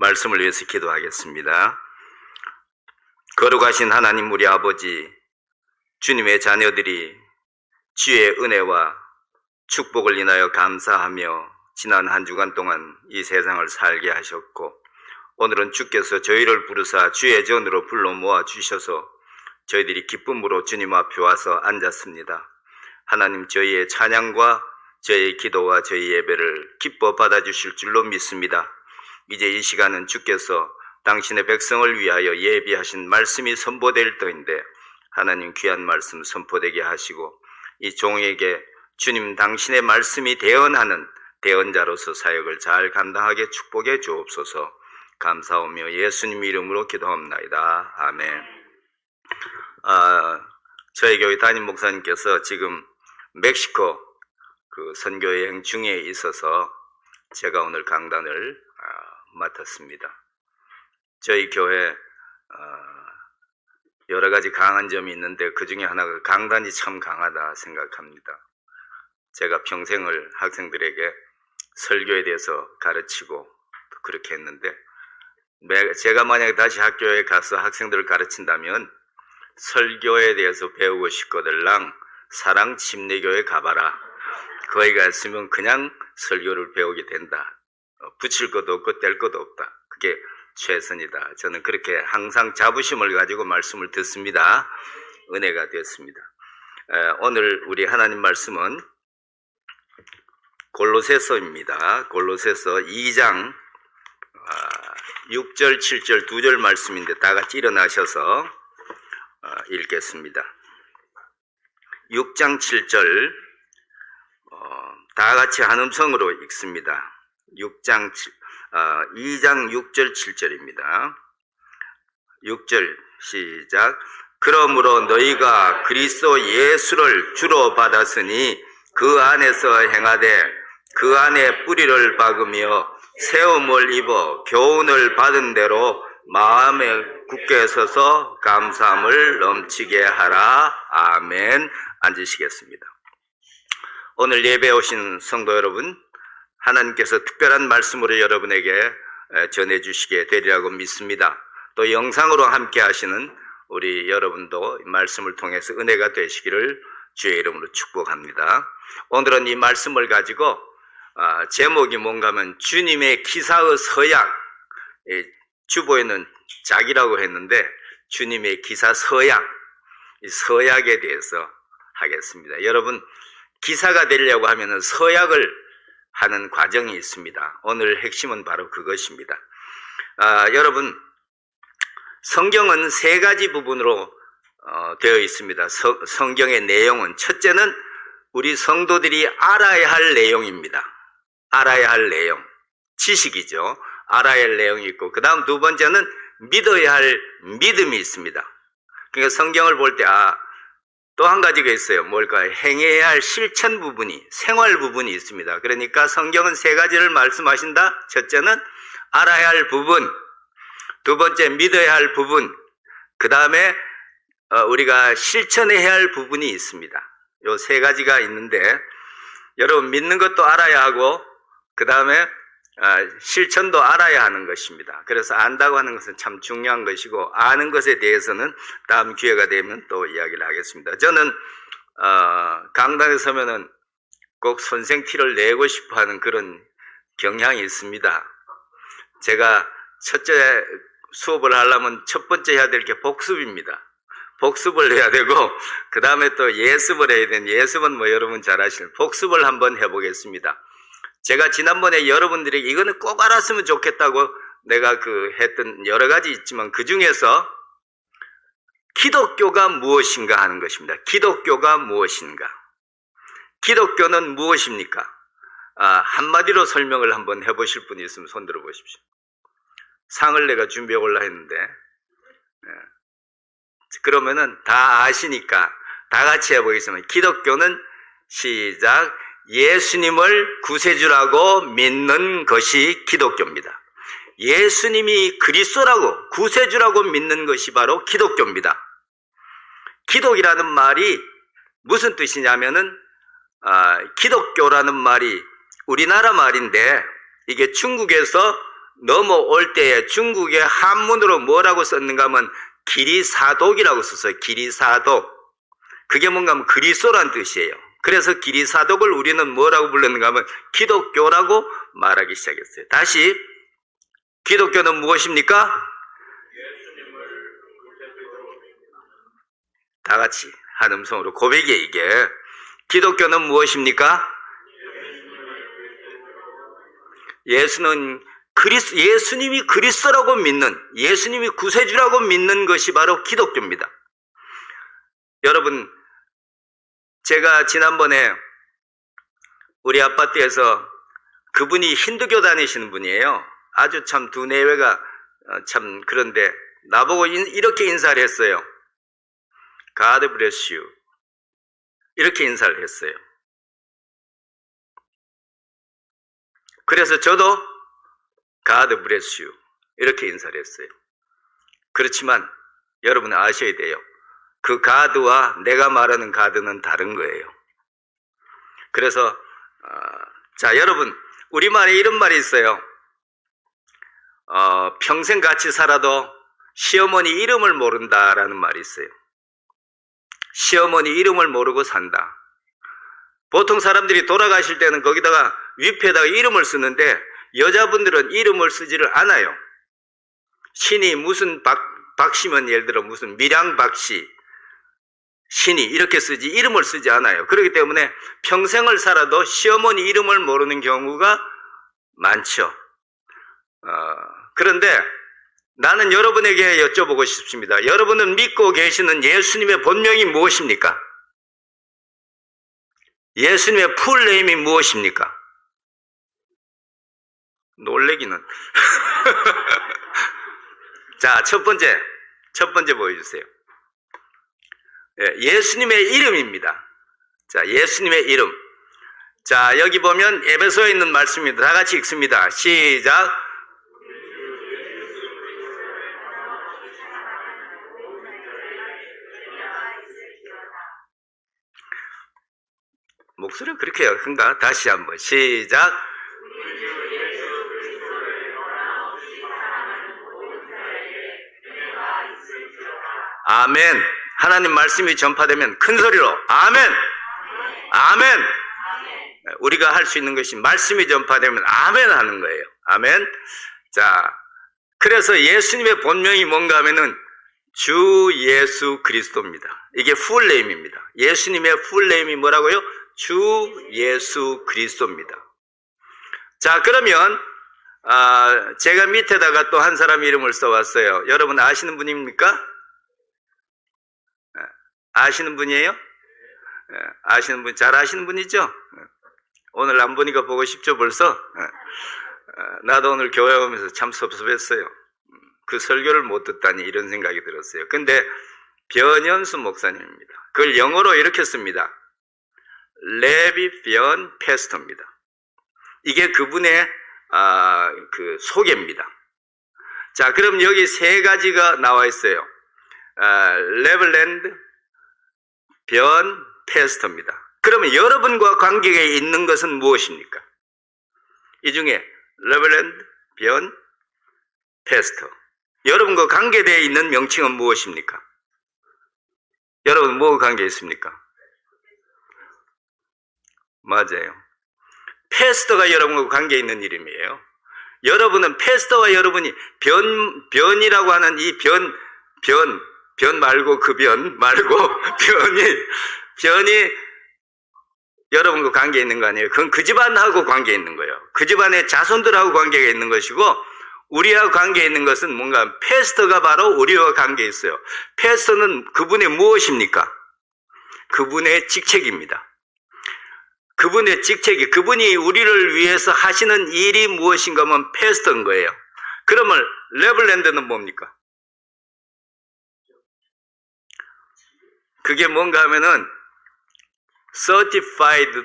말씀을 위해서 기도하겠습니다. 거룩하신 하나님 우리 아버지, 주님의 자녀들이 주의 은혜와 축복을 인하여 감사하며 지난 한 주간 동안 이 세상을 살게 하셨고, 오늘은 주께서 저희를 부르사 주의 전으로 불러 모아 주셔서 저희들이 기쁨으로 주님 앞에 와서 앉았습니다. 하나님, 저희의 찬양과 저희의 기도와 저희 예배를 기뻐 받아주실 줄로 믿습니다. 이제 이 시간은 주께서 당신의 백성을 위하여 예비하신 말씀이 선포될 터인데, 하나님 귀한 말씀 선포되게 하시고 이 종에게 주님 당신의 말씀이 대언하는 대언자로서 사역을 잘 감당하게 축복해 주옵소서. 감사하며 예수님 이름으로 기도합나이다. 아멘. 저희 교회 담임 목사님께서 지금 멕시코 선교 여행 중에 있어서 제가 오늘 강단을 맡았습니다. 저희 교회 여러 가지 강한 점이 있는데 그 중에 하나가 강단이 참 강하다 생각합니다. 제가 평생을 학생들에게 설교에 대해서 가르치고 그렇게 했는데, 제가 만약에 다시 학교에 가서 학생들을 가르친다면 설교에 대해서 배우고 싶거들랑 사랑 침례교에 가봐라. 거기 갔으면 그냥 설교를 배우게 된다. 붙일 것도 없고 뗄 것도 없다. 그게 최선이다. 저는 그렇게 항상 자부심을 가지고 말씀을 듣습니다. 은혜가 되었습니다. 오늘 우리 하나님 말씀은 골로새서입니다. 골로새서 2장 6절 7절 2절 말씀인데 다 같이 일어나셔서 읽겠습니다. 6장 7절 다 같이 한 음성으로 읽습니다. 2장 6절 7절입니다. 6절 시작. 그러므로 너희가 그리스도 예수를 주로 받았으니 그 안에서 행하되 그 안에 뿌리를 박으며 세움을 입어 교훈을 받은 대로 마음에 굳게 서서 감사함을 넘치게 하라. 아멘. 앉으시겠습니다. 오늘 예배에 오신 성도 여러분, 하나님께서 특별한 말씀으로 여러분에게 전해주시게 되리라고 믿습니다. 또 영상으로 함께 하시는 우리 여러분도 말씀을 통해서 은혜가 되시기를 주의 이름으로 축복합니다. 오늘은 이 말씀을 가지고 제목이 뭔가 하면 주님의 기사의 서약, 주보에는 작이라고 했는데 주님의 기사 서약, 이 서약에 대해서 하겠습니다. 여러분, 기사가 되려고 하면 서약을 하는 과정이 있습니다. 오늘 핵심은 바로 그것입니다. 여러분, 성경은 세 가지 부분으로 되어 있습니다. 성경의 내용은, 첫째는 우리 성도들이 알아야 할 내용입니다. 알아야 할 내용, 지식이죠. 알아야 할 내용이 있고, 그 다음 두 번째는 믿어야 할 믿음이 있습니다. 그러니까 성경을 볼 때 또 한 가지가 있어요. 뭘까요? 행해야 할 실천 부분이, 생활 부분이 있습니다. 그러니까 성경은 세 가지를 말씀하신다. 첫째는 알아야 할 부분, 두 번째 믿어야 할 부분, 그 다음에 우리가 실천해야 할 부분이 있습니다. 요 세 가지가 있는데, 여러분, 믿는 것도 알아야 하고 그 다음에 실천도 알아야 하는 것입니다. 그래서 안다고 하는 것은 참 중요한 것이고, 아는 것에 대해서는 다음 기회가 되면 또 이야기를 하겠습니다. 저는 강단에 서면은 꼭 선생 티를 내고 싶어 하는 그런 경향이 있습니다. 제가 첫째 수업을 하려면 첫 번째 해야 될 게 복습입니다. 복습을 해야 되고, 그 다음에 또 예습을 해야 되는, 예습은 뭐 여러분 잘 아시는, 복습을 한번 해보겠습니다. 제가 지난번에 여러분들에게 이거는 꼭 알았으면 좋겠다고 내가 했던 여러 가지 있지만, 그 중에서 기독교가 무엇인가 하는 것입니다. 기독교가 무엇인가? 기독교는 무엇입니까? 한마디로 설명을 한번 해보실 분이 있으면 손 들어 보십시오. 상을 내가 준비해 올라 했는데, 그러면은 다 아시니까 다 같이 해보겠습니다. 기독교는 시작. 예수님을 구세주라고 믿는 것이 기독교입니다. 예수님이 그리스도라고, 구세주라고 믿는 것이 바로 기독교입니다. 기독이라는 말이 무슨 뜻이냐면은 기독교라는 말이 우리나라 말인데, 이게 중국에서 넘어올 때에 중국의 한문으로 뭐라고 썼는가 하면 기리사독이라고 썼어요. 기리사독. 그게 뭔가 하면 그리스도란 뜻이에요. 그래서 기리사독을 우리는 뭐라고 불렀는가 하면 기독교라고 말하기 시작했어요. 다시, 기독교는 무엇입니까? 다 같이 한 음성으로 고백이에요, 이게. 기독교는 무엇입니까? 예수님이 그리스도라고 믿는, 예수님이 구세주라고 믿는 것이 바로 기독교입니다. 여러분, 제가 지난번에 우리 아파트에서 그분이 힌두교 다니시는 분이에요. 아주 참 두뇌가 참 그런데 나보고 이렇게 인사를 했어요. God bless you. 이렇게 인사를 했어요. 그래서 저도 God bless you. 이렇게 인사를 했어요. 그렇지만 여러분 아셔야 돼요. 그 God와 내가 말하는 God는 다른 거예요. 그래서 자, 여러분, 우리말에 이런 말이 있어요. 평생 같이 살아도 시어머니 이름을 모른다라는 말이 있어요. 시어머니 이름을 모르고 산다. 보통 사람들이 돌아가실 때는 거기다가 위패에다가 이름을 쓰는데 여자분들은 이름을 쓰지를 않아요. 신이 무슨 박씨면 예를 들어 무슨 밀양 박씨, 신이 이렇게 쓰지 이름을 쓰지 않아요. 그렇기 때문에 평생을 살아도 시어머니 이름을 모르는 경우가 많죠. 그런데 나는 여러분에게 여쭤보고 싶습니다. 여러분은 믿고 계시는 예수님의 본명이 무엇입니까? 예수님의 풀네임이 무엇입니까? 놀래기는. 자, 첫 번째 보여주세요. 예수님의 이름입니다. 자, 예수님의 이름. 자, 여기 보면 에베소에 있는 말씀입니다. 다 같이 읽습니다. 시작. 목소리가 그렇게 큰가? 다시 한번 시작. 아멘. 하나님 말씀이 전파되면 큰 소리로 아멘. 아멘. 우리가 할 수 있는 것이 말씀이 전파되면 아멘 하는 거예요. 아멘. 자, 그래서 예수님의 본명이 뭔가 하면은 주 예수 그리스도입니다. 이게 풀네임입니다. 예수님의 풀네임이 뭐라고요? 주 예수 그리스도입니다. 자, 그러면 제가 밑에다가 또 한 사람 이름을 써왔어요. 여러분 아시는 분입니까? 아시는 분이에요? 아시는 분, 잘 아시는 분이죠? 오늘 안 보니까 보고 싶죠, 벌써? 나도 오늘 교회 오면서 참 섭섭했어요. 그 설교를 못 듣다니 이런 생각이 들었어요. 근데 변현수 목사님입니다. 그걸 영어로 이렇게 씁니다. 레비 변 패스터입니다. 이게 그분의 그 소개입니다. 자, 그럼 여기 세 가지가 나와 있어요. 레블랜드 변 패스터입니다. 그러면 여러분과 관계가 있는 것은 무엇입니까? 이 중에 레블랜드 변 패스터, 여러분과 관계되어 있는 명칭은 무엇입니까? 여러분 뭐와 관계 있습니까? 맞아요. 패스터가 여러분과 관계 있는 이름이에요. 여러분은 패스터와 여러분이 변이라고 하는 이 변 말고 그 변 말고 변이 여러분과 관계 있는 거 아니에요. 그건 그 집안하고 관계 있는 거예요. 그 집안의 자손들하고 관계가 있는 것이고, 우리와 관계 있는 것은 뭔가 패스터가 바로 우리와 관계 있어요. 패스터는 그분의 무엇입니까? 그분의 직책입니다. 그분의 직책이, 그분이 우리를 위해서 하시는 일이 무엇인가 하면 패스터인 거예요. 그러면 레블랜드는 뭡니까? 그게 뭔가 하면은 Certified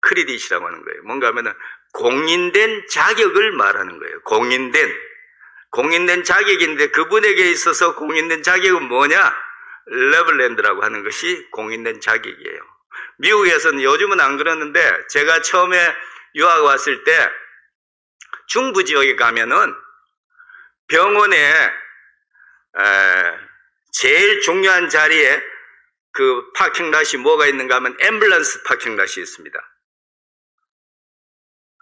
Credit이라고 하는 거예요. 뭔가 하면은 공인된 자격을 말하는 거예요. 공인된 자격인데, 그분에게 있어서 공인된 자격은 뭐냐? 레블랜드라고 하는 것이 공인된 자격이에요. 미국에서는 요즘은 안 그러는데, 제가 처음에 유학 왔을 때 중부 지역에 가면은 병원에 제일 중요한 자리에 그 파킹랏이 뭐가 있는가 하면 앰뷸런스 파킹랏이 있습니다.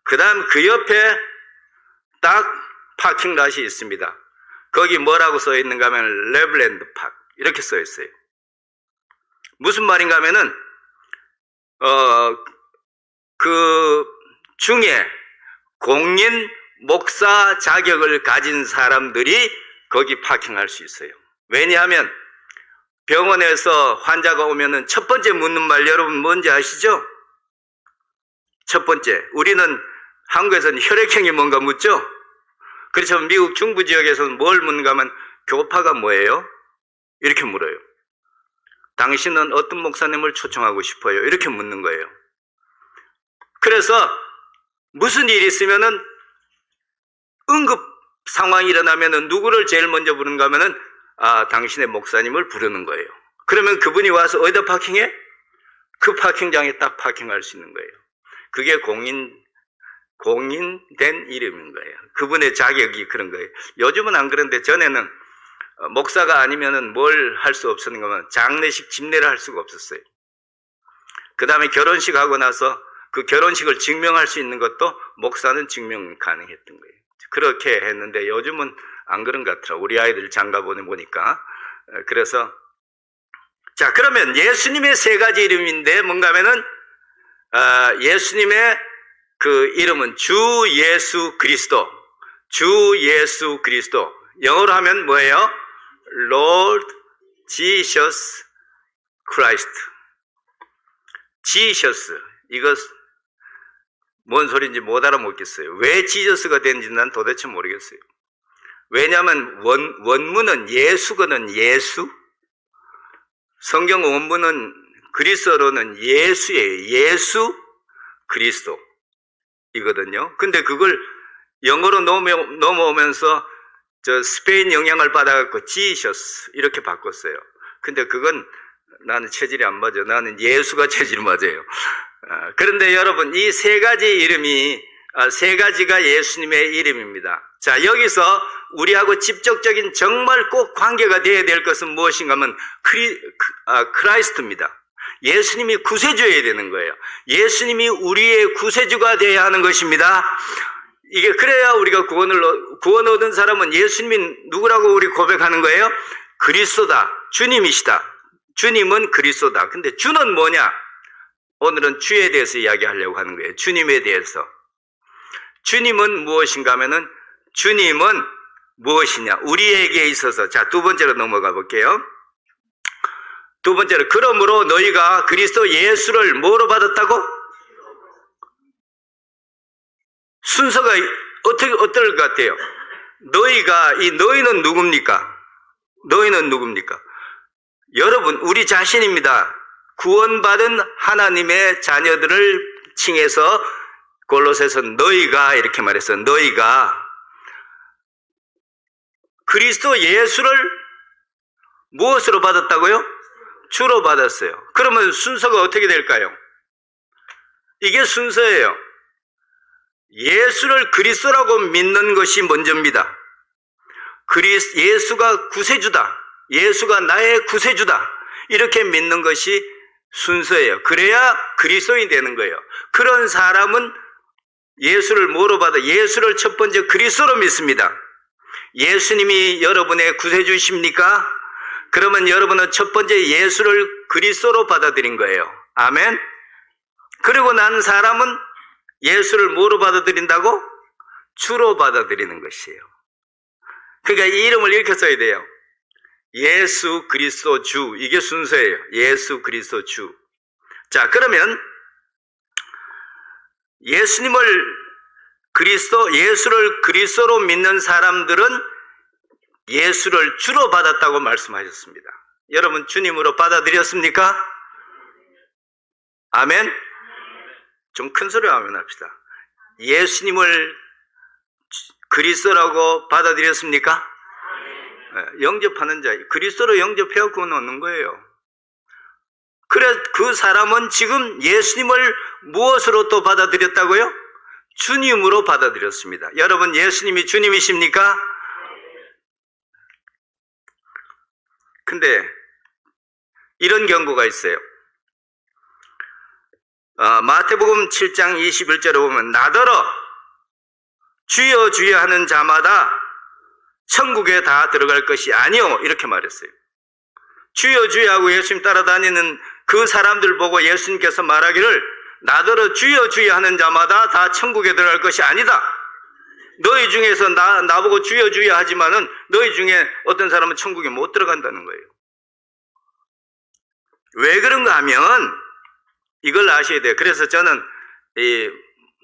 그 다음 그 옆에 딱 파킹랏이 있습니다. 거기 뭐라고 써 있는가 하면 레블랜드 팍 이렇게 써 있어요. 무슨 말인가 하면은 그 중에 공인 목사 자격을 가진 사람들이 거기 파킹할 수 있어요. 왜냐하면 병원에서 환자가 오면은 첫 번째 묻는 말 여러분 뭔지 아시죠? 첫 번째, 우리는 한국에서는 혈액형이 뭔가 묻죠? 그렇죠. 미국 중부 지역에서는 뭘 묻는가 하면 교파가 뭐예요? 이렇게 물어요. 당신은 어떤 목사님을 초청하고 싶어요? 이렇게 묻는 거예요. 그래서 무슨 일이 있으면은 응급 상황이 일어나면은 누구를 제일 먼저 부르는가 하면은 당신의 목사님을 부르는 거예요. 그러면 그분이 와서 어디다 파킹해? 그 파킹장에 딱 파킹할 수 있는 거예요. 그게 공인된 이름인 거예요. 그분의 자격이 그런 거예요. 요즘은 안 그런데 전에는 목사가 아니면은 뭘 할 수 없었는가 하면 장례식 집례를 할 수가 없었어요. 그 다음에 결혼식 하고 나서 그 결혼식을 증명할 수 있는 것도 목사는 증명 가능했던 거예요. 그렇게 했는데 요즘은 안 그런 것 같더라고요. 우리 아이들 장가 보니까. 그래서 자, 그러면 예수님의 세 가지 이름인데 뭔가 하면은 예수님의 그 이름은 주 예수 그리스도. 주 예수 그리스도. 영어로 하면 뭐예요? Lord Jesus Christ. Jesus. 이거 뭔 소리인지 못 알아먹겠어요. 왜 지저스가 된지 난 도대체 모르겠어요. 왜냐하면 원문은 예수거든. 예수. 성경 원문은 그리스어로는 예수예요. 예수 그리스도 이거든요. 근데 그걸 영어로 넘어오면서 저 스페인 영향을 받아갖고 지셔스 이렇게 바꿨어요. 근데 그건 나는 체질이 안 맞아. 나는 예수가 체질이 맞아요. 그런데 여러분 이 세 가지 이름이 세 가지가 예수님의 이름입니다. 자, 여기서 우리하고 직접적인 정말 꼭 관계가 되어야 될 것은 무엇인가 하면 크라이스트입니다. 예수님이 구세주여야 되는 거예요. 예수님이 우리의 구세주가 되어야 하는 것입니다. 이게 그래야 우리가 구원 얻은 사람은 예수님이 누구라고 우리 고백하는 거예요? 그리스도다. 주님이시다. 주님은 그리스도다. 근데 주는 뭐냐? 오늘은 주에 대해서 이야기하려고 하는 거예요. 주님에 대해서. 주님은 무엇인가 하면은 주님은 무엇이냐? 우리에게 있어서. 자, 두 번째로 넘어가 볼게요. 두 번째로, 그러므로 너희가 그리스도 예수를 뭐로 받았다고? 순서가 어떨 것 같아요? 너희는 누굽니까? 너희는 누굽니까? 여러분, 우리 자신입니다. 구원받은 하나님의 자녀들을 칭해서 골로새서 너희가 이렇게 말했어요. 너희가 그리스도 예수를 무엇으로 받았다고요? 주로 받았어요. 그러면 순서가 어떻게 될까요? 이게 순서예요. 예수를 그리스도라고 믿는 것이 먼저입니다. 예수가 구세주다. 예수가 나의 구세주다. 이렇게 믿는 것이 순서예요. 그래야 그리스도인이 되는 거예요. 그런 사람은 예수를 뭐로 받아? 예수를 첫 번째 그리스도로 믿습니다. 예수님이 여러분의 구세주십니까? 그러면 여러분은 첫 번째 예수를 그리스도로 받아들인 거예요. 아멘. 그리고 난 사람은 예수를 뭐로 받아들인다고? 주로 받아들이는 것이에요. 그러니까 이 이름을 이렇게 써야 돼요. 예수 그리스도 주. 이게 순서예요. 예수 그리스도 주. 자, 그러면 예수를 그리스도로 믿는 사람들은 예수를 주로 받았다고 말씀하셨습니다. 여러분 주님으로 받아들였습니까? 아멘. 좀 큰 소리로 아멘 합시다. 예수님을 그리스도라고 받아들였습니까? 영접하는 자, 그리스도로 영접해갖고 넣는 거예요. 그래, 그 사람은 지금 예수님을 무엇으로 또 받아들였다고요? 주님으로 받아들였습니다. 여러분, 예수님이 주님이십니까? 근데 이런 경고가 있어요. 마태복음 7장 21절에 보면 나더러 주여 주여 하는 자마다 천국에 다 들어갈 것이 아니요, 이렇게 말했어요. 주여 주여 하고 예수님 따라다니는 그 사람들 보고 예수님께서 말하기를 나더러 주여 주여 하는 자마다 다 천국에 들어갈 것이 아니다. 너희 중에서 나보고 주여 주여 하지만은 너희 중에 어떤 사람은 천국에 못 들어간다는 거예요. 왜 그런가 하면 이걸 아셔야 돼요. 그래서 저는 이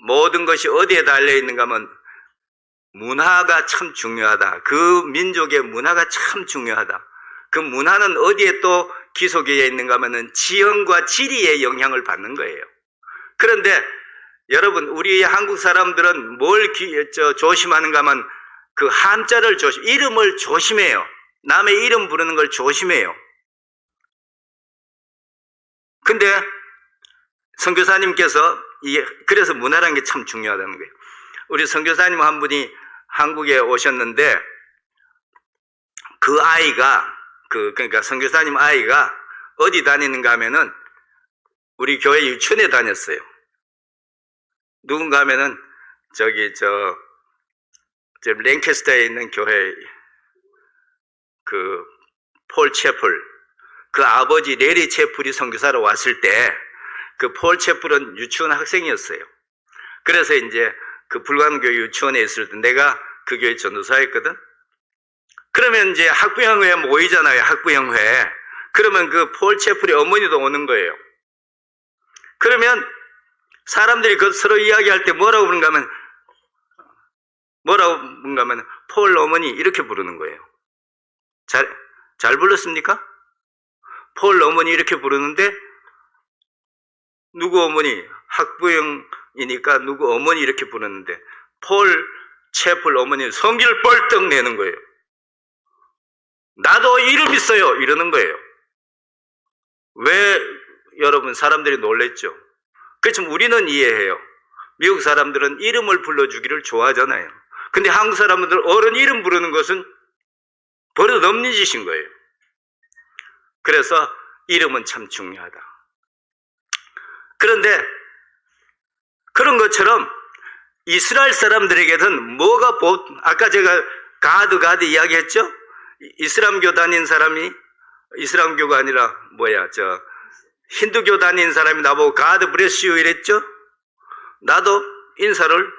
모든 것이 어디에 달려 있는가 하면 문화가 참 중요하다. 그 민족의 문화가 참 중요하다. 그 문화는 어디에 또 기속에 있는가 하면은 지형과 지리의 영향을 받는 거예요. 그런데 여러분, 우리 한국 사람들은 뭘 조심하는가 하면 그 한자를 이름을 조심해요. 남의 이름 부르는 걸 조심해요. 근데 선교사님께서 그래서 문화라는 게 참 중요하다는 거예요. 우리 선교사님 한 분이 한국에 오셨는데 그 아이가 그러니까 선교사님 아이가 어디 다니는가 하면은 우리 교회 유치원에 다녔어요. 누군가 하면은 저 랭캐스터에 있는 교회 그 폴 채플, 그 아버지 레리 채플이 선교사로 왔을 때 그 폴 채플은 유치원 학생이었어요. 그래서 이제 그 불광교회 유치원에 있을 때 내가 그 교회 전도사였거든. 그러면 이제 학부형회 모이잖아요. 학부형회. 그러면 그 폴 채플의 어머니도 오는 거예요. 그러면 사람들이 그 서로 이야기할 때 뭐라고 부른가 하면 폴 어머니 이렇게 부르는 거예요. 잘 불렀습니까? 폴 어머니 이렇게 부르는데 누구 어머니, 학부형이니까 누구 어머니 이렇게 부르는데 폴 채플 어머니 성기를 뻘떡 내는 거예요. 나도 이름 있어요 이러는 거예요. 왜 여러분 사람들이 놀랬죠? 그렇지만 우리는 이해해요. 미국 사람들은 이름을 불러주기를 좋아하잖아요. 근데 한국 사람들은 어른 이름 부르는 것은 버릇없는 짓인 거예요. 그래서 이름은 참 중요하다. 그런데 그런 것처럼 이스라엘 사람들에게는 뭐가 아까 제가 가드 이야기했죠? 이슬람교 다닌 사람이 이슬람교가 아니라 힌두교 다닌 사람이 나보고 가드 브레스 유 이랬죠? 나도 인사를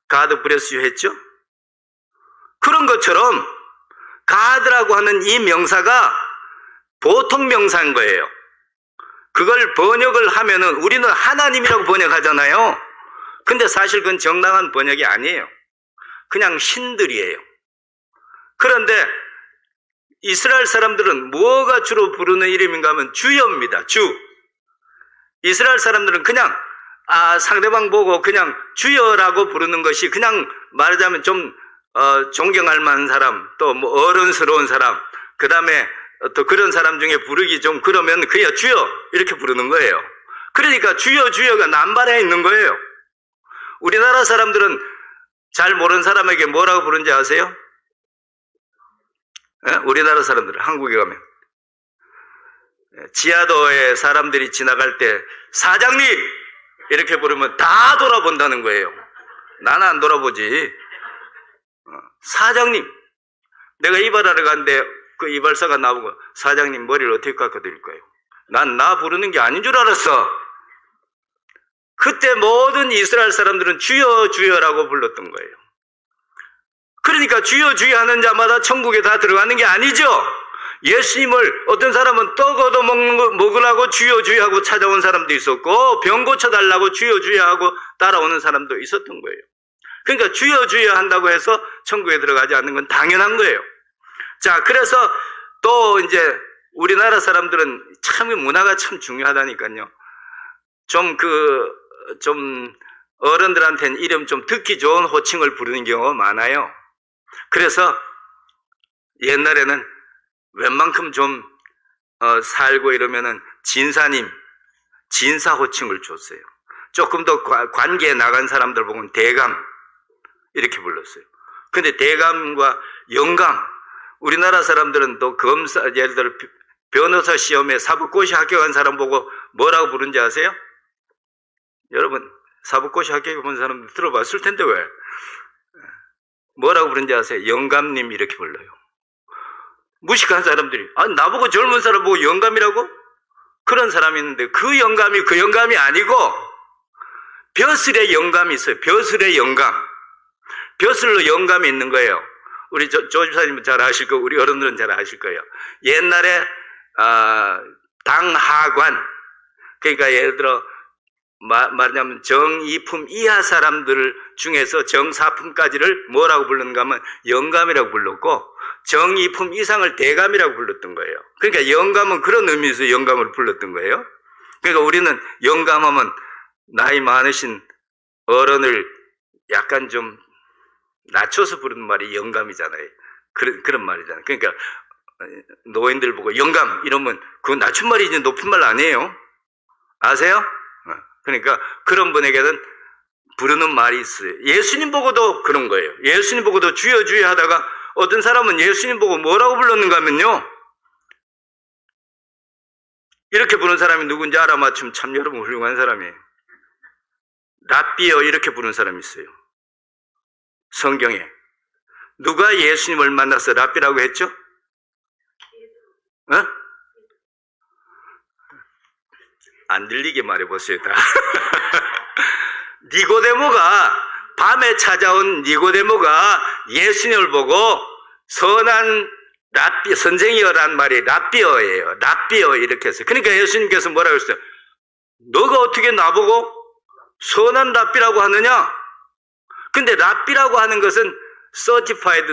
가드 브레스 유 했죠? 그런 것처럼 가드라고 하는 이 명사가 보통 명사인 거예요. 그걸 번역을 하면은 우리는 하나님이라고 번역하잖아요. 근데 사실 그건 정당한 번역이 아니에요. 그냥 신들이에요. 그런데 이스라엘 사람들은 뭐가 주로 부르는 이름인가 하면 주여입니다. 주. 이스라엘 사람들은 그냥 상대방 보고 그냥 주여라고 부르는 것이 그냥 말하자면 좀 존경할 만한 사람, 또 뭐 어른스러운 사람, 그 다음에 또 그런 사람 중에 부르기 좀 그러면 그야 주여 이렇게 부르는 거예요. 그러니까 주여 주여가 남발해 있는 거예요. 우리나라 사람들은 잘 모르는 사람에게 뭐라고 부르는지 아세요? 우리나라 사람들은 한국에 가면 지하도에 사람들이 지나갈 때 사장님 이렇게 부르면 다 돌아본다는 거예요. 나는 안 돌아보지. 사장님, 내가 이발하러 갔는데 그 이발사가 나보고 사장님 머리를 어떻게 깎아드릴까요? 난 나 부르는 게 아닌 줄 알았어. 그때 모든 이스라엘 사람들은 주여 주여라고 불렀던 거예요. 그러니까 주여 주여 하는 자마다 천국에 다 들어가는 게 아니죠. 예수님을 어떤 사람은 떡 얻어 먹으라고 주여 주여 하고 찾아온 사람도 있었고 병 고쳐달라고 주여 주여 하고 따라오는 사람도 있었던 거예요. 그러니까 주여 주여 한다고 해서 천국에 들어가지 않는 건 당연한 거예요. 자, 그래서 또 이제 우리나라 사람들은 참 문화가 참 중요하다니까요. 좀 어른들한테는 이름 좀 듣기 좋은 호칭을 부르는 경우가 많아요. 그래서 옛날에는 웬만큼 좀 살고 이러면은 진사님, 진사 호칭을 줬어요. 조금 더 관계에 나간 사람들 보면 대감 이렇게 불렀어요. 근데 대감과 영감, 우리나라 사람들은 또 검사, 예를 들어 변호사 시험에 사법고시 합격한 사람 보고 뭐라고 부른지 아세요? 여러분 사법고시 합격한 사람 들어봤을 텐데 왜? 뭐라고 부른지 아세요? 영감님 이렇게 불러요. 무식한 사람들이 나보고 젊은 사람 보고 영감이라고? 그런 사람이 있는데 그 영감이 그 영감이 아니고 벼슬의 영감이 있어요. 벼슬의 영감. 벼슬로 영감이 있는 거예요. 우리 조 집사님은 잘 아실 거고 우리 어른들은 잘 아실 거예요. 옛날에 당하관, 그러니까 예를 들어 말하자면 정이품 이하 사람들 중에서 정사품까지를 뭐라고 불렀는가 하면 영감이라고 불렀고 정이품 이상을 대감이라고 불렀던 거예요. 그러니까 영감은 그런 의미에서 영감을 불렀던 거예요. 그러니까 우리는 영감하면 나이 많으신 어른을 약간 좀 낮춰서 부르는 말이 영감이잖아요. 그런 말이잖아요. 그러니까 노인들 보고 영감 이러면 그건 낮춘 말이지 높은 말 아니에요. 아세요? 그러니까 그런 분에게는 부르는 말이 있어요. 예수님 보고도 그런 거예요. 예수님 보고도 주여 주여 하다가 어떤 사람은 예수님 보고 뭐라고 불렀는가 하면요, 이렇게 부르는 사람이 누군지 알아맞추면 참 여러분 훌륭한 사람이에요. 랍비여 이렇게 부르는 사람이 있어요. 성경에 누가 예수님을 만나서 랍비라고 했죠? 안 들리게 말해보세요. 다. 니고데모가 밤에 찾아온 니고데모가 예수님을 보고 선한 랍비 선생이여란 말이 랍비어예요. 랍비어 이렇게 했어요. 그러니까 예수님께서 뭐라고 했어요? 너가 어떻게 나보고 선한 랍비라고 하느냐? 근데 랍비라고 하는 것은 certified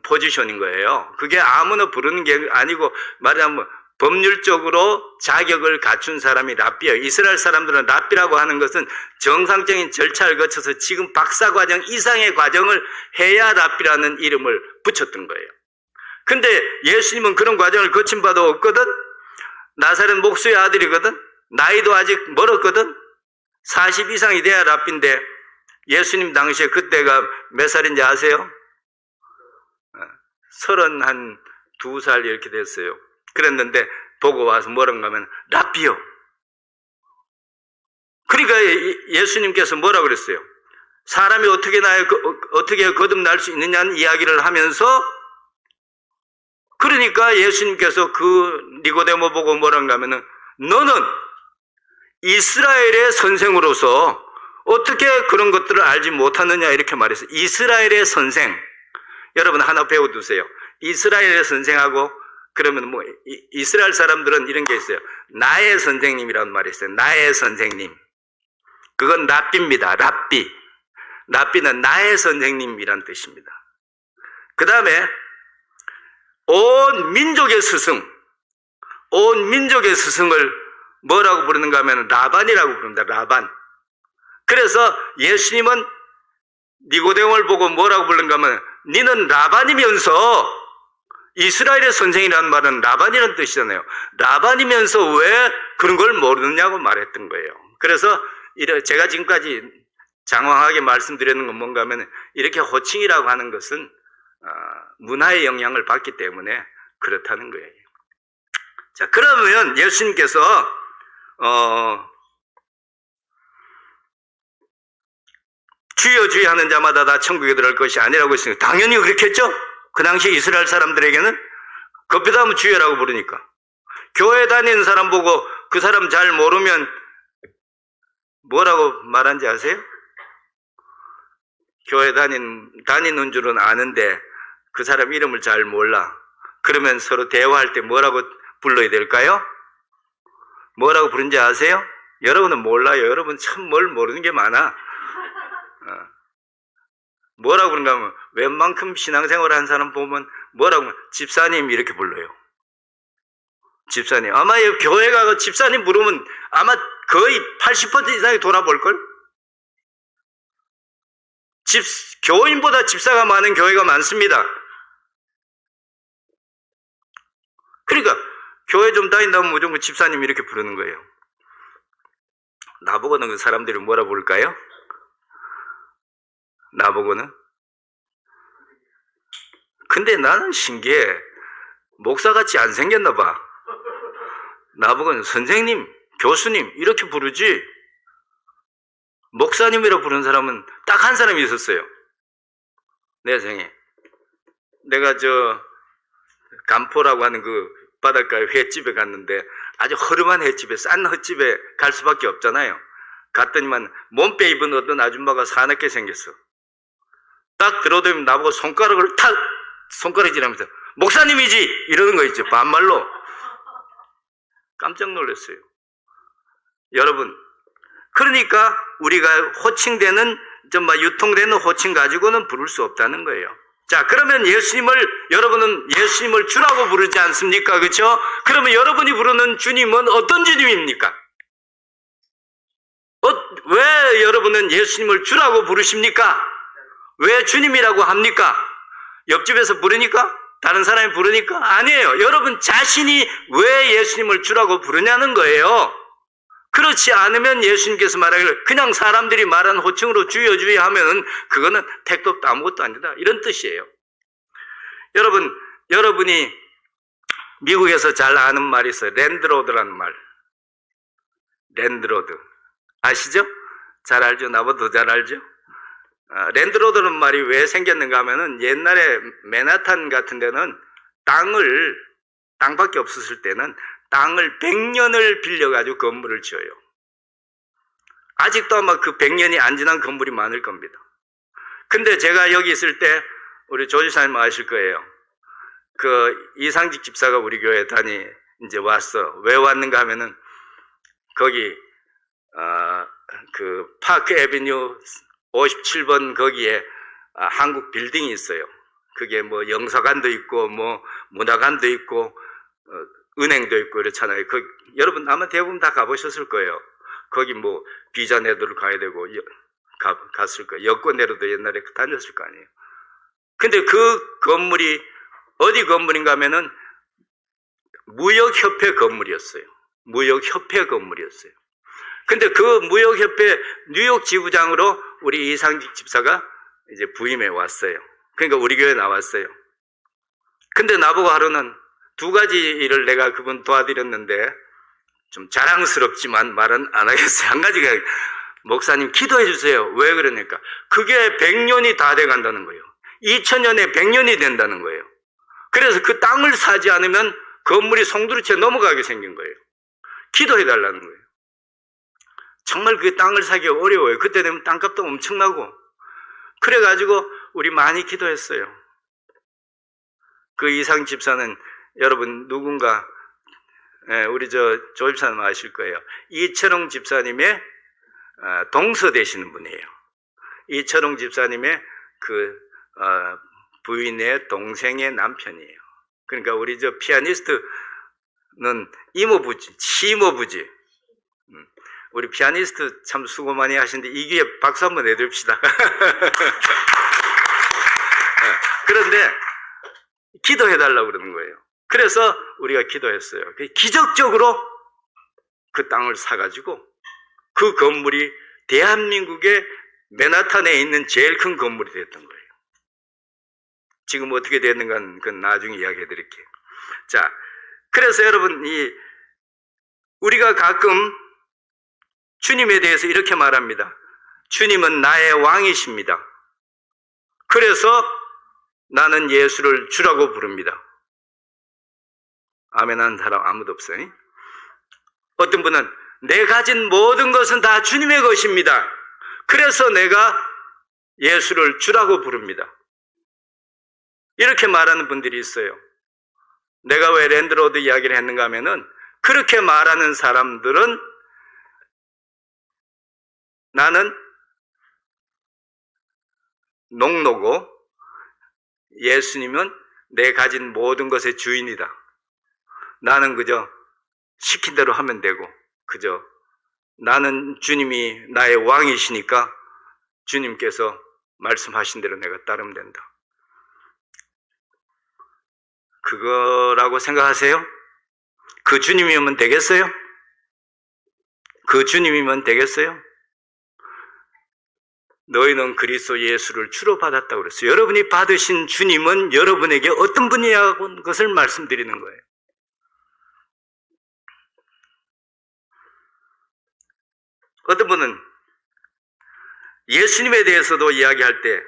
포지션인 거예요. 그게 아무나 부르는 게 아니고 말하자면 법률적으로 자격을 갖춘 사람이 랍비예요. 이스라엘 사람들은 랍비라고 하는 것은 정상적인 절차를 거쳐서 지금 박사과정 이상의 과정을 해야 랍비라는 이름을 붙였던 거예요. 근데 예수님은 그런 과정을 거친 바도 없거든. 나사렛 목수의 아들이거든. 나이도 아직 멀었거든. 40 이상이 돼야 랍비인데 예수님 당시에 그때가 몇 살인지 아세요? 32살 이렇게 됐어요. 그랬는데 보고 와서 뭐라고 하면 랍비요. 그러니까 예수님께서 뭐라고 그랬어요? 사람이 어떻게 거듭날 수 있느냐는 이야기를 하면서, 그러니까 예수님께서 그 니고데모 보고 뭐라고 하면은 너는 이스라엘의 선생으로서 어떻게 그런 것들을 알지 못하느냐 이렇게 말했어요. 이스라엘의 선생. 여러분 하나 배워두세요. 이스라엘의 선생하고 그러면 뭐 이스라엘 사람들은 이런 게 있어요. 나의 선생님이라는 말이 있어요. 나의 선생님. 그건 랍비입니다. 랍비. 랍비는 나의 선생님이란 뜻입니다. 그 다음에 온 민족의 스승. 온 민족의 스승을 뭐라고 부르는가 하면 라반이라고 부릅니다. 라반. 그래서 예수님은 니고데모를 보고 뭐라고 부르는가 하면 니는 라반이면서, 이스라엘의 선생이라는 말은 라반이라는 뜻이잖아요. 라반이면서 왜 그런 걸 모르느냐고 말했던 거예요. 그래서 제가 지금까지 장황하게 말씀드리는 건 뭔가 하면 이렇게 호칭이라고 하는 것은 문화의 영향을 받기 때문에 그렇다는 거예요. 자, 그러면 예수님께서 주여 주여 하는 자마다 다 천국에 들어갈 것이 아니라고 했으니까 당연히 그렇겠죠? 그 당시 이스라엘 사람들에게는 급하다 하면 주여라고 부르니까. 교회 다니는 사람 보고 그 사람 잘 모르면 뭐라고 말한지 아세요? 교회 다니는 줄은 아는데 그 사람 이름을 잘 몰라. 그러면 서로 대화할 때 뭐라고 불러야 될까요? 뭐라고 부른지 아세요? 여러분은 몰라요. 여러분 참 뭘 모르는 게 많아. 뭐라고 그런가 하면 웬만큼 신앙생활 한 사람 보면 뭐라고 하면 집사님 이렇게 불러요. 집사님. 아마 교회 가서 집사님 부르면 아마 거의 80% 이상이 돌아볼걸? 교인보다 집사가 많은 교회가 많습니다. 그러니까 교회 좀 다닌다면 무조건 집사님 이렇게 부르는 거예요. 나보고는 그 사람들이 뭐라 부를까요? 나보고는? 근데 나는 신기해. 목사같이 안 생겼나 봐. 나보고는 선생님, 교수님 이렇게 부르지 목사님이라 부르는 사람은 딱 한 사람이 있었어요. 내 생에. 내가 간포라고 하는 그 바닷가에 횟집에 갔는데 아주 허름한 횟집에 싼 횟집에 갈 수밖에 없잖아요. 갔더니만 몸빼 입은 어떤 아줌마가 사납게 생겼어. 딱 들어오더니 나보고 손가락을 탁 손가락질하면서 목사님이지 이러는 거 있죠. 반말로. 깜짝 놀랐어요. 여러분, 그러니까 우리가 호칭되는 유통되는 호칭 가지고는 부를 수 없다는 거예요. 자, 그러면 여러분은 예수님을 주라고 부르지 않습니까? 그렇죠? 그러면 여러분이 부르는 주님은 어떤 주님입니까? 왜 여러분은 예수님을 주라고 부르십니까? 왜 주님이라고 합니까? 옆집에서 부르니까? 다른 사람이 부르니까? 아니에요. 여러분 자신이 왜 예수님을 주라고 부르냐는 거예요. 그렇지 않으면 예수님께서 말하기를 그냥 사람들이 말하는 호칭으로 주여 주여 하면은 그거는 택도 없다 아무것도 아니다 이런 뜻이에요. 여러분이 미국에서 잘 아는 말이 있어요. 랜드로드라는 말. 랜드로드 아시죠? 잘 알죠? 나보다 더 잘 알죠? 랜드로드는 말이 왜 생겼는가 하면은 옛날에 맨하탄 같은 데는 땅밖에 없었을 때는 땅을 100년을 빌려가지고 건물을 지어요. 아직도 아마 그 100년이 안 지난 건물이 많을 겁니다. 근데 제가 여기 있을 때 우리 조지사님 아실 거예요. 그 이상직 집사가 우리 교회 이제 왔어. 왜 왔는가 하면은 거기 그 파크 에비뉴 57번 거기에 한국 빌딩이 있어요. 그게 뭐 영사관도 있고 뭐 문화관도 있고 은행도 있고 이렇잖아요. 여러분 아마 대부분 다 가보셨을 거예요. 거기 뭐 비자 내도록 가야 되고 갔을 거예요. 여권 내로도 옛날에 다녔을 거 아니에요. 근데 그 건물이 어디 건물인가 하면은 무역협회 건물이었어요. 무역협회 건물이었어요. 근데 그 무역협회 뉴욕 지부장으로 우리 이상직 집사가 이제 부임해 왔어요. 그러니까 우리 교회에 나왔어요. 근데 나보고 하루는 두 가지 일을 내가 그분 도와드렸는데 좀 자랑스럽지만 말은 안 하겠어요. 한 가지가 목사님 기도해 주세요. 왜 그러니까 그게 100년이 다 돼 간다는 거예요. 2000년에 100년이 된다는 거예요. 그래서 그 땅을 사지 않으면 건물이 송두리째 넘어가게 생긴 거예요. 기도해 달라는 거예요. 정말 그 땅을 사기가 어려워요. 그때 되면 땅값도 엄청나고. 그래가지고 우리 많이 기도했어요. 그 이상 집사는 여러분 누군가 우리 조 집사님 아실 거예요. 이철홍 집사님의 동서 되시는 분이에요. 이철홍 집사님의 부인의 동생의 남편이에요. 그러니까 우리 피아니스트는 이모부지, 시모부지. 우리 피아니스트 참 수고 많이 하시는데 이 기회에 박수 한번 내드립시다. 그런데 기도해달라고 그러는 거예요. 그래서 우리가 기도했어요. 기적적으로 그 땅을 사가지고 그 건물이 대한민국의 맨하탄에 있는 제일 큰 건물이 됐던 거예요. 지금 어떻게 됐는가는 그건 나중에 이야기해 드릴게요. 자, 그래서 여러분, 우리가 가끔 주님에 대해서 이렇게 말합니다. 주님은 나의 왕이십니다. 그래서 나는 예수를 주라고 부릅니다. 아멘 하는 사람 아무도 없어요. 어떤 분은 내 가진 모든 것은 다 주님의 것입니다. 그래서 내가 예수를 주라고 부릅니다. 이렇게 말하는 분들이 있어요. 내가 왜 랜드로드 이야기를 했는가 하면은 그렇게 말하는 사람들은 나는 농노고 예수님은 내 가진 모든 것의 주인이다. 나는 그저 시킨 대로 하면 되고 그저 나는 주님이 나의 왕이시니까 주님께서 말씀하신 대로 내가 따르면 된다. 그거라고 생각하세요? 그 주님이면 되겠어요? 그 주님이면 되겠어요? 너희는 그리스도 예수를 주로 받았다고 그랬어요. 여러분이 받으신 주님은 여러분에게 어떤 분이냐는 것을 말씀드리는 거예요. 어떤 분은 예수님에 대해서도 이야기할 때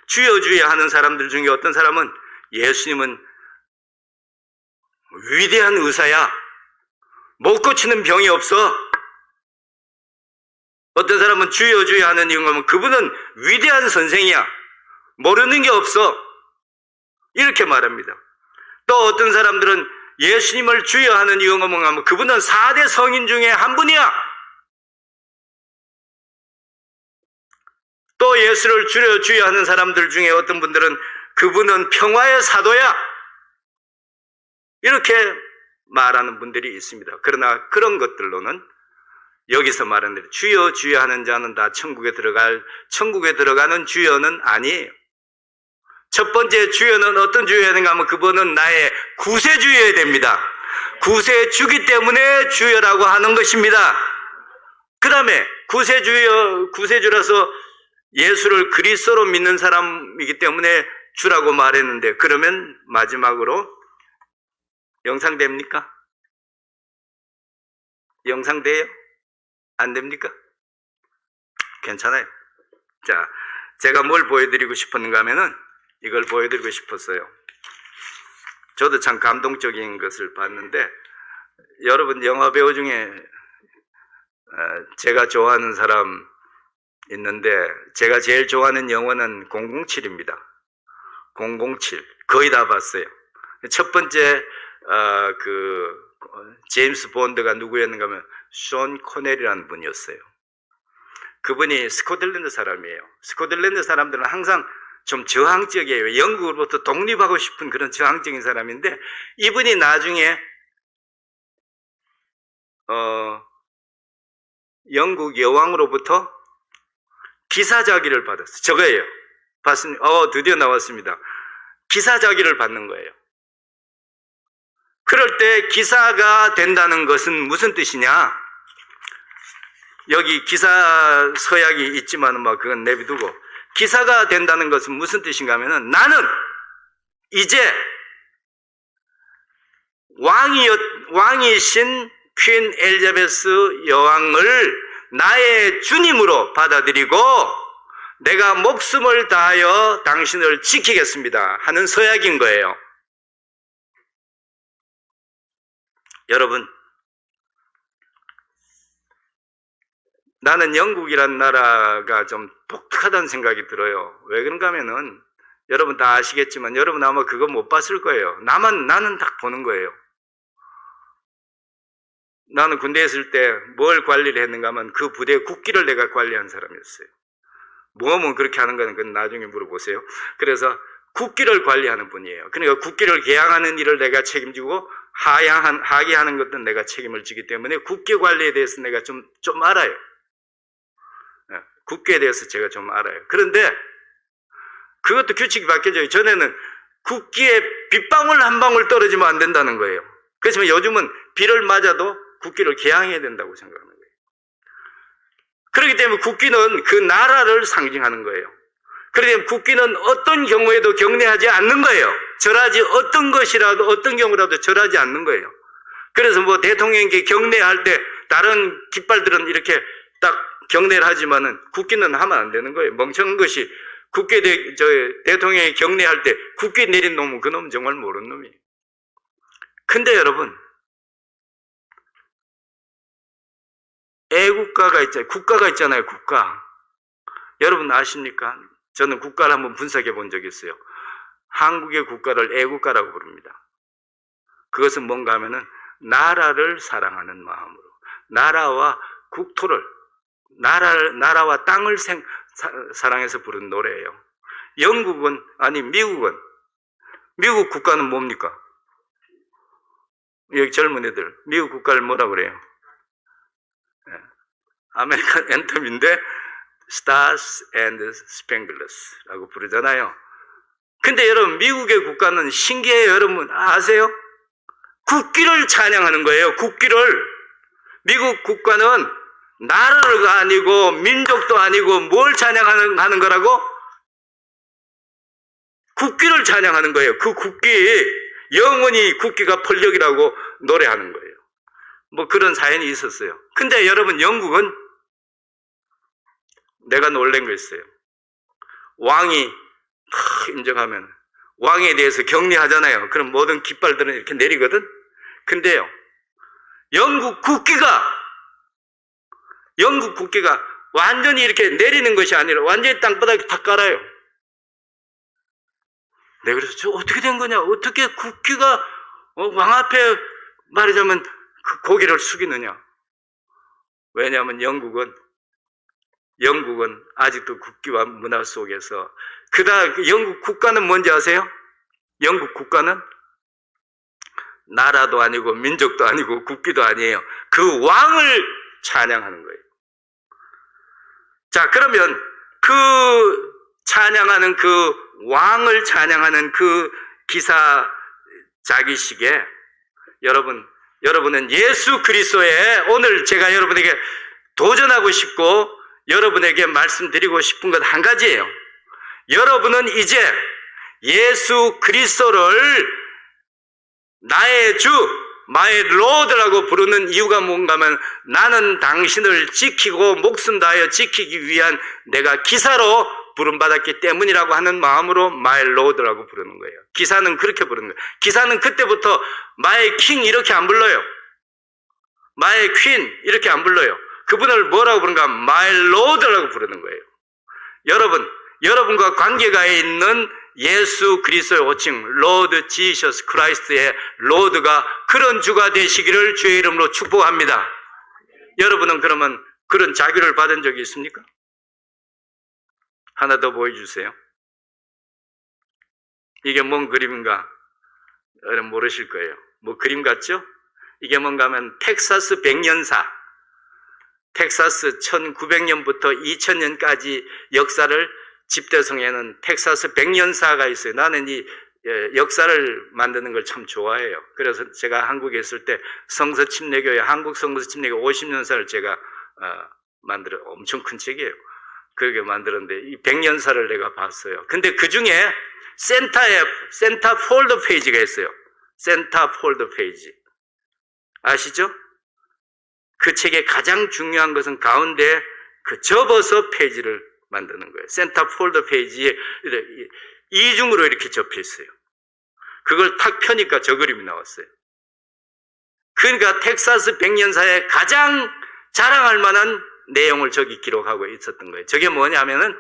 주여 주여 하는 사람들 중에 어떤 사람은 예수님은 위대한 의사야. 못 고치는 병이 없어. 어떤 사람은 주여 주여 하는 이유는 그분은 위대한 선생이야. 모르는 게 없어. 이렇게 말합니다. 또 어떤 사람들은 예수님을 주여 하는 이유가 뭔가 하면 그분은 4대 성인 중에 한 분이야. 또 예수를 주여 주여 하는 사람들 중에 어떤 분들은 그분은 평화의 사도야. 이렇게 말하는 분들이 있습니다. 그러나 그런 것들로는 여기서 말하는 대로 주여 주여 하는 자는 다 천국에 들어가는 주여는 아니에요. 첫 번째 주여는 어떤 주여야 되는가 하면 그분은 나의 구세주여야 됩니다. 구세주기 때문에 주여라고 하는 것입니다. 그 다음에 구세주라서 예수를 그리스도로 믿는 사람이기 때문에 주라고 말했는데, 그러면 마지막으로 영상 됩니까? 영상 돼요? 안 됩니까? 괜찮아요. 자, 제가 뭘 보여드리고 싶었는가 하면은 이걸 보여드리고 싶었어요. 저도 참 감동적인 것을 봤는데, 여러분 영화 배우 중에 제가 좋아하는 사람 있는데, 제가 제일 좋아하는 영화는 007입니다. 007 거의 다 봤어요. 첫 번째 제임스 본드가 누구였는가 하면 션 코넬이라는 분이었어요. 그분이 스코틀랜드 사람이에요. 스코틀랜드 사람들은 항상 좀 저항적이에요. 영국으로부터 독립하고 싶은 그런 저항적인 사람인데, 이분이 나중에 영국 여왕으로부터 기사자기를 받았어요. 저거예요. 봤습니다. 드디어 나왔습니다. 기사자기를 받는 거예요. 그럴 때 기사가 된다는 것은 무슨 뜻이냐? 여기 기사 서약이 있지만 그건 내비두고, 기사가 된다는 것은 무슨 뜻인가 하면은, 나는 이제 왕이신 퀸 엘리자베스 여왕을 나의 주님으로 받아들이고 내가 목숨을 다하여 당신을 지키겠습니다 하는 서약인 거예요. 여러분, 나는 영국이란 나라가 좀 독특하다는 생각이 들어요. 왜 그런가 하면은, 여러분 다 아시겠지만, 여러분 아마 그거 못 봤을 거예요. 나는 딱 보는 거예요. 나는 군대에 있을 때 뭘 관리를 했는가 하면 그 부대의 국기를 내가 관리한 사람이었어요. 뭐면 그렇게 하는 거는 그건 나중에 물어보세요. 그래서 국기를 관리하는 분이에요. 그러니까 국기를 개항하는 일을 내가 책임지고 하기하는 것도 내가 책임을 지기 때문에 국기 관리에 대해서 내가 좀 알아요. 국기에 대해서 제가 좀 알아요. 그런데 그것도 규칙이 바뀌어져요. 전에는 국기에 빗방울 한 방울 떨어지면 안 된다는 거예요. 그렇지만 요즘은 비를 맞아도 국기를 개항해야 된다고 생각하는 거예요. 그렇기 때문에 국기는 그 나라를 상징하는 거예요. 그렇기 때문에 국기는 어떤 경우에도 경례하지 않는 거예요. 어떤 것이라도, 어떤 경우라도 절하지 않는 거예요. 그래서 대통령에게 경례할 때 다른 깃발들은 이렇게 딱 경례를 하지만은 국기는 하면 안 되는 거예요. 멍청한 것이 대통령이 경례할 때 국기 내린 놈은 그놈은 정말 모르는 놈이에요. 근데 여러분, 국가가 있잖아요, 국가. 여러분 아십니까? 저는 국가를 한번 분석해 본 적이 있어요. 한국의 국가를 애국가라고 부릅니다. 그것은 뭔가 하면은 나라를 사랑하는 마음으로, 나라와 국토를, 나라와 땅을 사랑해서 부른 노래예요. 미국 국가는 뭡니까? 여기 젊은 애들, 미국 국가를 뭐라 그래요? 아메리칸 앤텀인데 Stars and Spangles라고 부르잖아요. 근데 여러분, 미국의 국가는 신기해요. 여러분 아세요? 국기를 찬양하는 거예요. 국기를. 미국 국가는 나라가 아니고 민족도 아니고 뭘 찬양하는 거라고? 국기를 찬양하는 거예요. 그 국기, 영원히 국기가 펄력이라고 노래하는 거예요. 뭐 그런 사연이 있었어요. 근데 여러분, 영국은 내가 놀란 거 있어요. 왕이 인정하면 왕에 대해서 격려하잖아요. 그럼 모든 깃발들은 이렇게 내리거든. 근데요, 영국 국기가 완전히 이렇게 내리는 것이 아니라 완전히 땅바닥에 다 깔아요. 내가 그래서 저 어떻게 된 거냐? 어떻게 국기가 왕 앞에 말하자면 그 고개를 숙이느냐? 왜냐하면 영국은 아직도 국기와 문화 속에서 영국 국가는 뭔지 아세요? 영국 국가는 나라도 아니고 민족도 아니고 국기도 아니에요. 그 왕을 찬양하는 거예요. 자, 그러면 그 찬양하는 그 왕을 찬양하는 그 기사 자기식에 여러분은 예수 그리스도에 오늘 제가 여러분에게 도전하고 싶고 여러분에게 말씀드리고 싶은 것 한 가지예요. 여러분은 이제 예수 그리스도를 나의 주, my Lord라고 부르는 이유가 뭔가 하면 나는 당신을 지키고 목숨 다하여 지키기 위한 내가 기사로 부름받았기 때문이라고 하는 마음으로 my Lord라고 부르는 거예요. 기사는 그렇게 부르는 거예요. 기사는 그때부터 my King 이렇게 안 불러요. my Queen 이렇게 안 불러요. 그분을 뭐라고 부르는가? my Lord라고 부르는 거예요. 여러분과 관계가 있는 예수 그리스도의 호칭 Lord Jesus Christ의 Lord가 그런 주가 되시기를 주의 이름으로 축복합니다. 여러분은 그러면 그런 자기를 받은 적이 있습니까? 하나 더 보여주세요. 이게 뭔 그림인가? 여러분 모르실 거예요. 뭐 그림 같죠? 이게 뭔가 하면 텍사스 백년사, 텍사스 1900년부터 2000년까지 역사를 집대성에는 텍사스 백년사가 있어요. 나는 이 역사를 만드는 걸 참 좋아해요. 그래서 제가 한국에 있을 때 성서침례교회, 한국 성서침례교 50년사를 제가 만들어, 엄청 큰 책이에요. 그렇게 만들었는데 이 백년사를 내가 봤어요. 근데 그 중에 센터 폴더 페이지가 있어요. 센터 폴더 페이지. 아시죠? 그 책의 가장 중요한 것은 가운데 그 접어서 페이지를 만드는 거예요. 센터 폴더 페이지에 이중으로 이렇게 접혀 있어요. 그걸 탁 펴니까 저 그림이 나왔어요. 그러니까 텍사스 백년사의 가장 자랑할 만한 내용을 저기 기록하고 있었던 거예요. 저게 뭐냐면은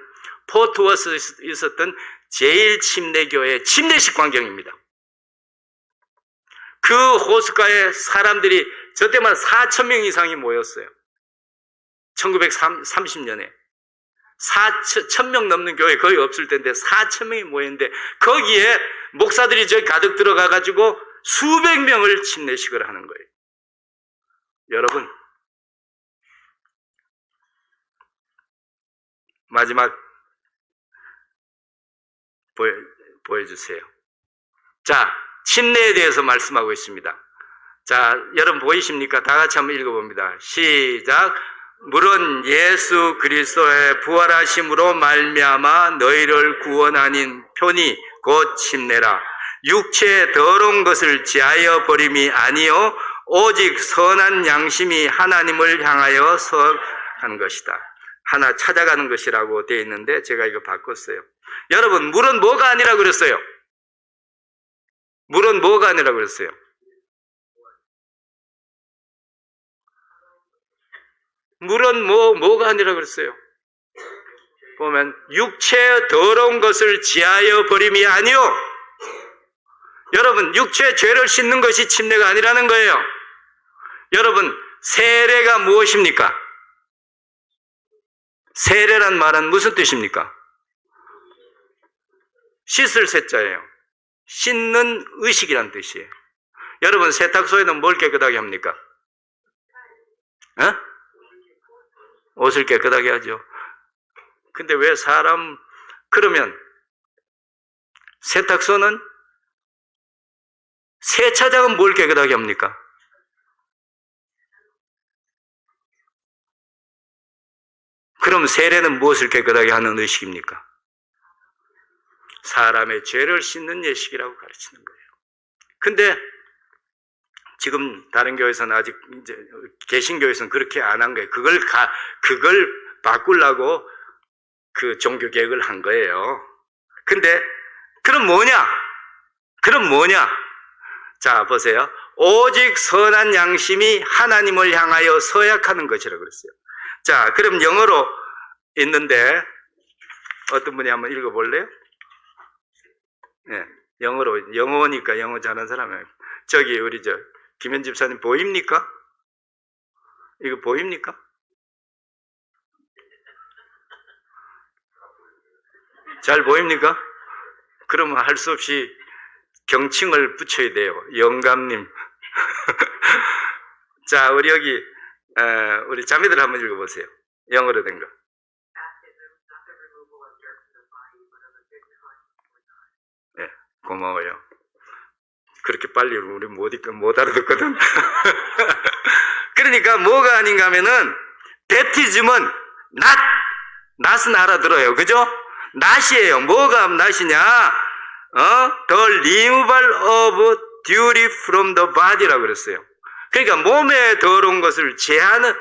포트워스에 있었던 제일 침례교회의 침례식 광경입니다. 그 호숫가에 사람들이 저 때만 4,000명 이상이 모였어요. 1930년에 4,000명 넘는 교회 거의 없을 텐데 4,000명이 모였는데 거기에 목사들이 저기 가득 들어가 가지고 수백 명을 침례식을 하는 거예요. 여러분, 마지막 보여주세요. 자, 침례에 대해서 말씀하고 있습니다. 자, 여러분 보이십니까? 다 같이 한번 읽어봅니다. 시작. 물은 예수 그리스도의 부활하심으로 말미암아 너희를 구원하는 편이 곧 침례라. 육체의 더러운 것을 지하여 버림이 아니요 오직 선한 양심이 하나님을 향하여 선한 것이다. 하나 찾아가는 것이라고 되어 있는데 제가 이거 바꿨어요. 여러분, 물은 뭐가 아니라 그랬어요? 물은 뭐가 아니라 그랬어요? 물은 뭐가 아니라 그랬어요? 보면 육체의 더러운 것을 지하여 버림이 아니요. 여러분, 육체의 죄를 씻는 것이 침례가 아니라는 거예요. 여러분, 세례가 무엇입니까? 세례란 말은 무슨 뜻입니까? 씻을 세자예요. 씻는 의식이란 뜻이에요. 여러분, 세탁소에는 뭘 깨끗하게 합니까? 옷을 깨끗하게 하죠. 근데 왜 그러면 세탁소는 세차장은 뭘 깨끗하게 합니까? 그럼 세례는 무엇을 깨끗하게 하는 의식입니까? 사람의 죄를 씻는 예식이라고 가르치는 거예요. 근데 지금 다른 교회에서는 아직 이제 개신교에서는 그렇게 안 한 거예요. 그걸 바꾸려고 그 종교 개혁을 한 거예요. 근데 그럼 뭐냐? 자, 보세요. 오직 선한 양심이 하나님을 향하여 서약하는 것이라고 그랬어요. 자, 그럼 영어로 있는데 어떤 분이 한번 읽어볼래요? 네, 영어니까 영어 잘하는 사람이에요. 저기 우리 김현 집사님 보입니까? 이거 보입니까? 잘 보입니까? 그러면 할 수 없이 경칭을 붙여야 돼요. 영감님. 자, 우리 여기 우리 자매들 한번 읽어보세요. 영어로 된 거. 네, 고마워요. 그렇게 빨리 우리 못 알아듣거든. 그러니까 뭐가 아닌가 하면은 베티즘은 낫은 알아들어요. 그죠? 낫이에요. 뭐가 낫이냐? The removal of duty from the body라고 그랬어요. 그러니까 몸에 더러운 것을 제하는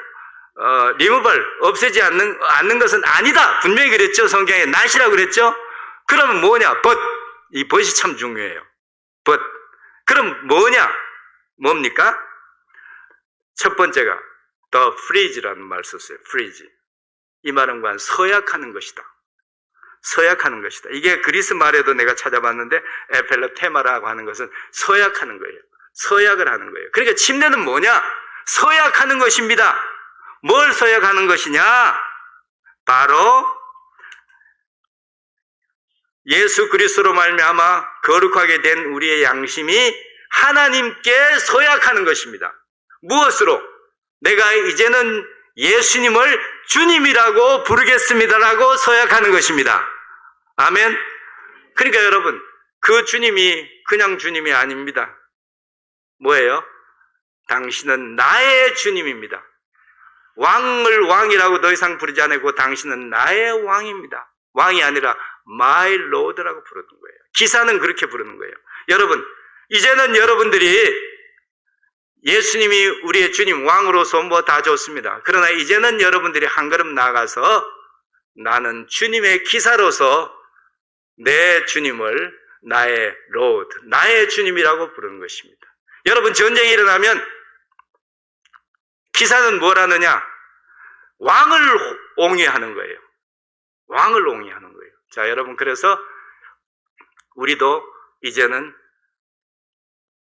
removal, 없애지 않는 것은 아니다. 분명히 그랬죠. 성경에 낫이라고 그랬죠. 그러면 뭐냐? but. 이 but이 참 중요해요. but. 그럼 뭡니까? 첫 번째가 the freeze라는 말 썼어요. freeze. 이 말은 뭐야? 서약하는 것이다. 서약하는 것이다. 이게 그리스 말에도 내가 찾아봤는데 에펠레테마라고 하는 것은 서약하는 거예요. 서약을 하는 거예요. 그러니까 침례는 뭐냐? 서약하는 것입니다. 뭘 서약하는 것이냐? 바로 예수 그리스도로 말미암아 거룩하게 된 우리의 양심이 하나님께 서약하는 것입니다. 무엇으로? 내가 이제는 예수님을 주님이라고 부르겠습니다라고 서약하는 것입니다. 아멘. 그러니까 여러분, 그 주님이 그냥 주님이 아닙니다. 뭐예요? 당신은 나의 주님입니다. 왕을 왕이라고 더 이상 부르지 않고 당신은 나의 왕입니다. 왕이 아니라 my lord라고 부르는 거예요. 기사는 그렇게 부르는 거예요. 여러분, 이제는 여러분들이 예수님이 우리의 주님 왕으로서 뭐 다 좋습니다. 그러나 이제는 여러분들이 한 걸음 나아가서 나는 주님의 기사로서 내 주님을 나의 로드, 나의 주님이라고 부르는 것입니다. 여러분, 전쟁이 일어나면 기사는 뭘 하느냐? 왕을 옹위하는 거예요. 왕을 옹위하는 거예요. 자, 여러분, 그래서 우리도 이제는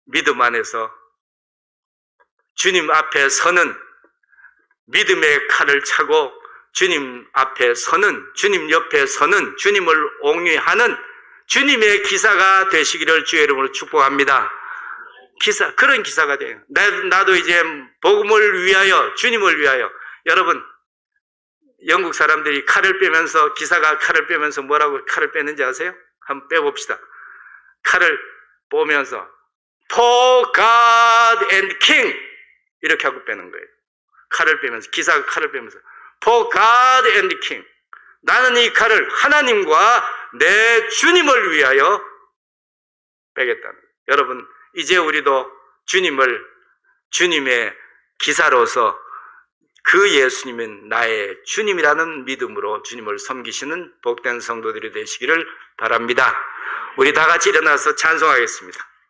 믿음 안에서 주님 앞에 서는 믿음의 칼을 차고 주님 앞에 서는, 주님 옆에 서는, 주님을 옹위하는 주님의 기사가 되시기를 주의 이름으로 축복합니다. 그런 기사가 돼요. 나도 이제 복음을 위하여, 주님을 위하여. 여러분, 영국 사람들이 기사가 칼을 빼면서 뭐라고 칼을 빼는지 아세요? 한번 빼봅시다. 칼을 빼면서 For God and King 이렇게 하고 빼는 거예요. 기사가 칼을 빼면서 For God and King. 나는 이 칼을 하나님과 내 주님을 위하여 빼겠다는 거예요. 여러분, 이제 우리도 주님의 기사로서 그 예수님은 나의 주님이라는 믿음으로 주님을 섬기시는 복된 성도들이 되시기를 바랍니다. 우리 다 같이 일어나서 찬송하겠습니다.